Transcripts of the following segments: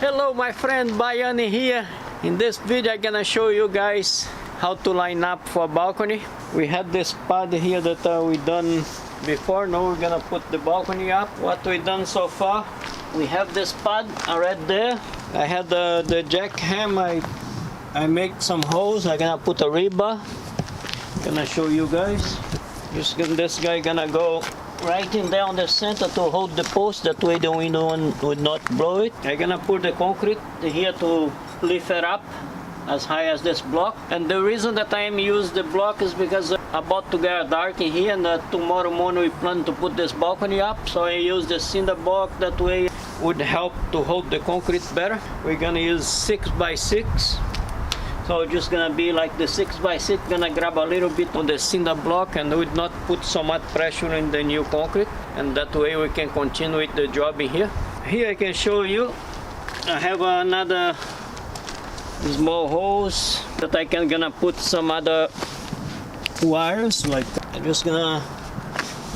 Hello my friend, Bayani here. In this video I'm gonna show you guys how to line up for a balcony. We had this pad here that we done before. Now we're gonna put the balcony up. What we done so far, we have this pad right there. I had the jack ham. I make some holes. I'm gonna put a rebar. Gonna show you guys. This guy gonna go right in there on the center to hold the post. That way the window would not blow it. I'm gonna put the concrete here to lift it up as high as this block. And the reason that I use the block is because about to get dark in here, and tomorrow morning we plan to put this balcony up. So I use the cinder block. That way would help to hold the concrete better. We're gonna use 6x6. So it's just gonna be like the 6x6, gonna grab a little bit on the cinder block and would not put so much pressure in the new concrete, and that way we can continue with the job in here. Here I can show you, I have another small holes that I can gonna put some other wires. Like I'm just gonna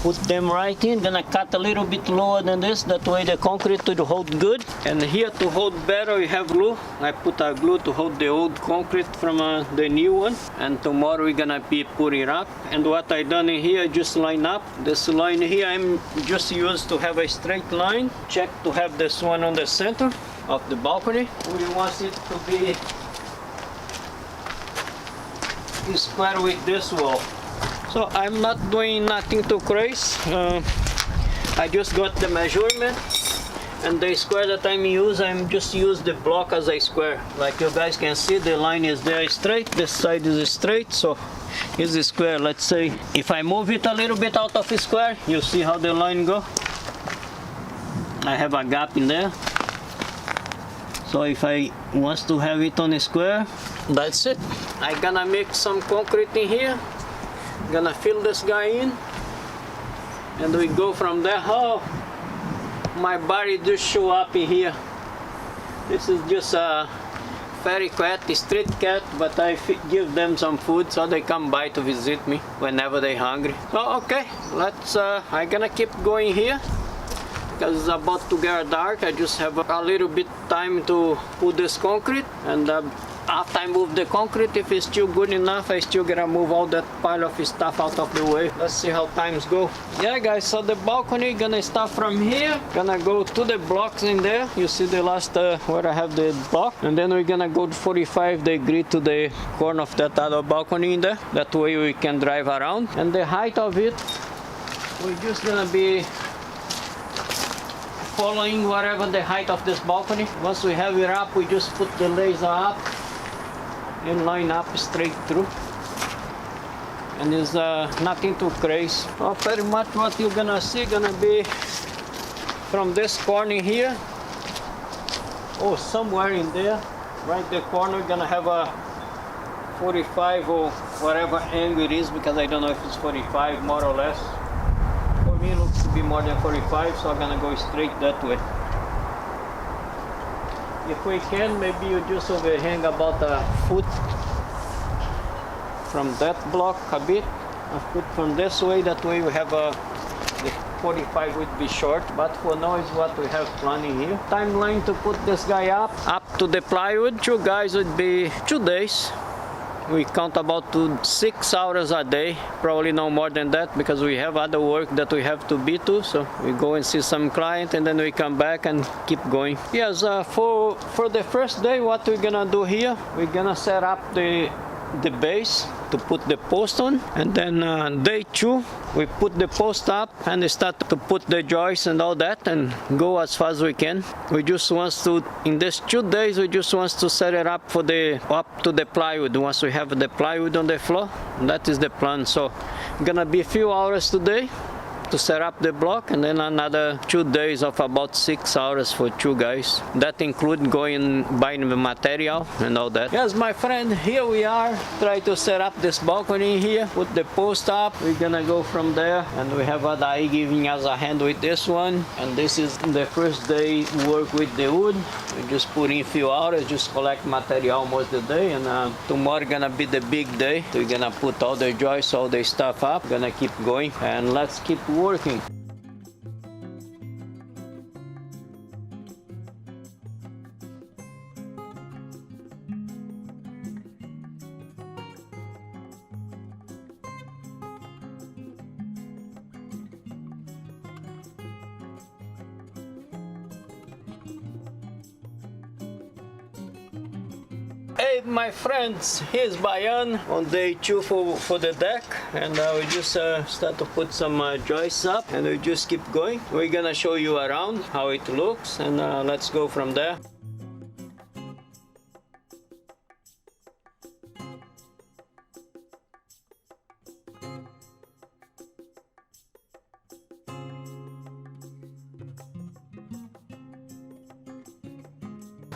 put them right in, gonna cut a little bit lower than this, that way the concrete will hold good. And here to hold better we have glue. I put a glue to hold the old concrete from the new one, and tomorrow we're gonna be putting it up. And what I done in here, just line up this line here. I'm just used to have a straight line. Check to have this one on the center of the balcony. We want it to be square with this wall. So I'm not doing nothing too crazy. I just got the measurement, and the square that I'm just use the block as a square. Like you guys can see, the line is there straight, this side is straight, so it's a square. Let's say if I move it a little bit out of the square, you see how the line go. I have a gap in there. So if I want to have it on a square, that's it. I'm gonna make some concrete in here. Gonna fill this guy in, and we go from there. Oh, my body just show up in here. This is just a fairy cat, a street cat, but I give them some food so they come by to visit me whenever they're hungry. So okay, let's I'm gonna keep going here because it's about to get dark. I just have a little bit time to put this concrete, and after I move the concrete, if it's still good enough, I still gotta move all that pile of stuff out of the way. Let's see how times go. Yeah guys, so the balcony gonna start from here, gonna go to the blocks in there. You see the last where I have the block, and then we're gonna go to 45 degrees to the corner of that other balcony in there. That way we can drive around. And the height of it, we're just gonna be following whatever the height of this balcony. Once we have it up, we just put the laser up and line up straight through, and there's nothing too crazy. Well, pretty much what you're gonna see gonna be from this corner here, oh, somewhere in there, right the corner, gonna have a 45 or whatever angle it is, because I don't know if it's 45 more or less. For me it looks to be more than 45, so I'm gonna go straight that way. If we can, maybe you just overhang about a foot from that block, a bit, a foot from this way. That way we have the 45 would be short, but for now is what we have planning here. Timeline to put this guy up to the plywood. You guys would be 2 days. We count about 6 hours a day, probably no more than that, because we have other work that we have to be to. So we go and see some client, and then we come back and keep going. Yes, for the first day, what we're gonna do here, we're gonna set up the base to put the post on, and then day 2 we put the post up and start to put the joists and all that, and go as fast as we can. We just want to, in these 2 days, we just want to set it up for up to the plywood. Once we have the plywood on the floor, that is the plan. So gonna be a few hours today to set up the block, and then another 2 days of about 6 hours for 2 guys. That include going buying the material and all that. Yes, my friend, here we are. Try to set up this balcony here, put the post up. We're gonna go from there, and we have Adai giving us a hand with this one. And this is the first day work with the wood. We just put in a few hours, just collect material almost the day, and tomorrow gonna be the big day. We're gonna put all the joists, all the stuff up. Gonna keep going, and let's keep working. Hey my friends, here's Bayan on day 2 for the deck, and we just start to put some joists up, and we just keep going. We're gonna show you around how it looks, and let's go from there.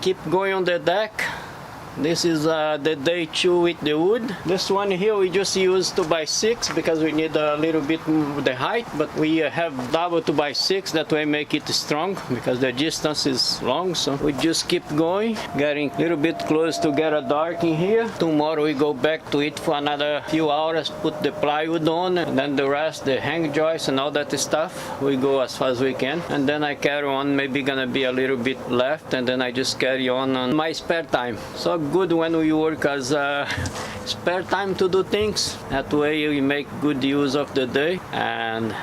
Keep going on the deck. This is the day 2 with the wood. This one here we just use 2x6 because we need a little bit the height, but we have double 2x6, that way make it strong because the distance is long. So we just keep going, getting a little bit close to get a dark in here. Tomorrow we go back to it for another few hours, put the plywood on, and then the rest, the hang joists and all that stuff, we go as far as we can. And then I carry on, maybe gonna be a little bit left, and then I just carry on my spare time. So good when we work as spare time to do things. That way we make good use of the day, and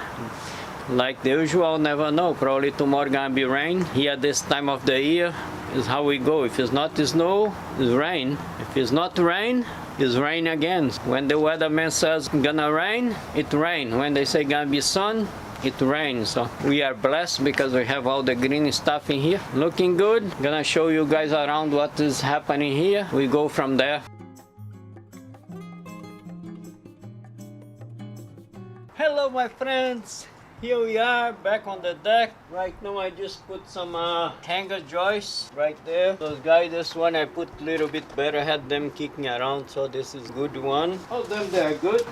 like the usual, never know, probably tomorrow gonna be rain. Here this time of the year is how we go. If it's not snow, it's rain. If it's not rain, it's rain again. When the weatherman says gonna rain, it rain. When they say gonna be sun, it rains. So we are blessed because we have all the green stuff in here. Looking good. Gonna show you guys around what is happening here. We go from there. Hello my friends, here we are back on the deck. Right now I just put some hanger joists right there. Those guys, this one I put a little bit better, had them kicking around, so this is good one. All of them, they are good.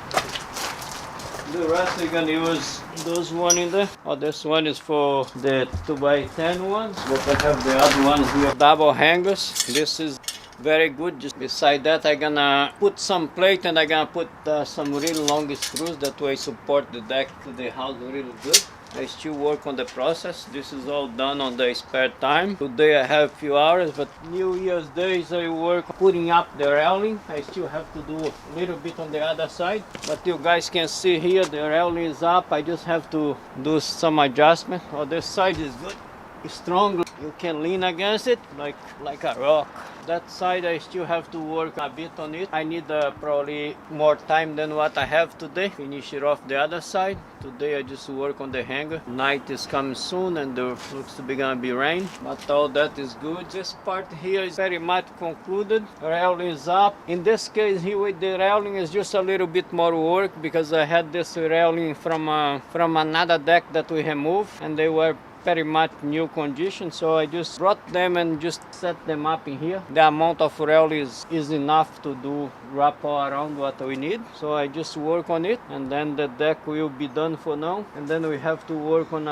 The rest we're gonna use those one in there. Oh, this one is for the 2x10 ones, but I have the other ones here, double hangers. This is very good. Just beside that I'm gonna put some plate, and I'm gonna put some really long screws, that way support the deck to the house really good. I still work on the process. This is all done on the spare time. Today I have a few hours, but New Year's days I work putting up the railing. I still have to do a little bit on the other side, but you guys can see here the railing is up. I just have to do some adjustment. Oh, this side is good, it's strong. You can lean against it like a rock. That side I still have to work a bit on it. I need probably more time than what I have today. Finish it off the other side. Today I just work on the hanger. Night is coming soon, and there looks to be gonna be rain, but all that is good. This part here is very much concluded. Railing is up. In this case here with the railing is just a little bit more work because I had this railing from another deck that we removed, and they were very much new condition, so I just brought them and just set them up in here. The amount of rail is enough to do wrap all around what we need, so I just work on it, and then the deck will be done for now. And then we have to work on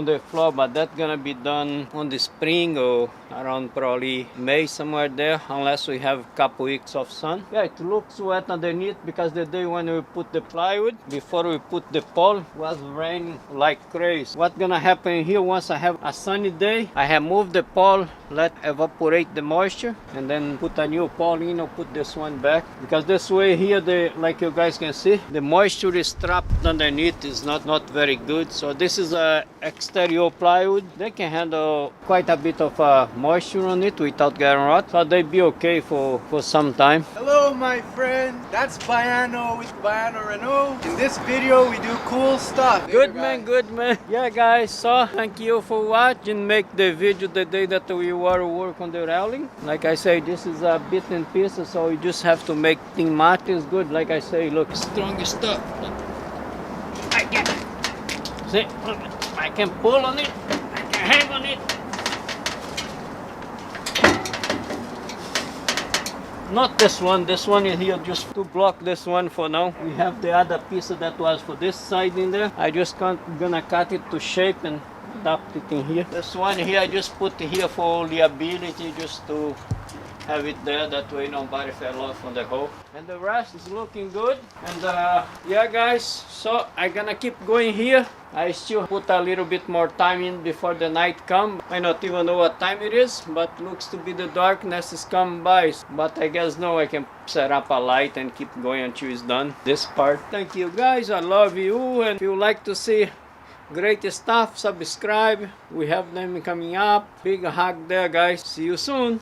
the floor, but that's gonna be done on the spring or around probably May, somewhere there, unless we have a couple weeks of sun. Yeah, it looks wet underneath because the day when we put the plywood, before we put the pole, was raining like crazy. What's gonna happen here, once I have a sunny day, I remove the pole, let evaporate the moisture, and then put a new pole in or put this one back, because this way here, like you guys can see, the moisture is trapped underneath, is not very good. So this is a exterior plywood. They can handle quite a bit of moisture on it without getting rot, so they be okay for some time. Hello my friend, that's Bayano with Bayano Renault. In this video we do cool stuff. Good man, good man. Yeah guys, so thank you for watching. Make the video the day that we were work on the railing. Like I say, this is a bit in pieces, so you just have to make things match. Is good. Like I say, look, strong stuff. I can see, look, I can pull on it, I can hang on it. Not this one is here just to block this one for now. We have the other piece that was for this side in there. I just gonna cut it to shape and adapt it in here. This one here I just put here for liability, just to have it there, that way nobody fell off on the hole. And the rest is looking good. And yeah guys, so I'm gonna keep going here. I still put a little bit more time in before the night come. I not even know what time it is, but looks to be the darkness is coming by. But I guess now I can set up a light and keep going until it's done, this part. Thank you guys, I love you, and if you like to see great stuff, subscribe. We have them coming up. Big hug there guys, see you soon.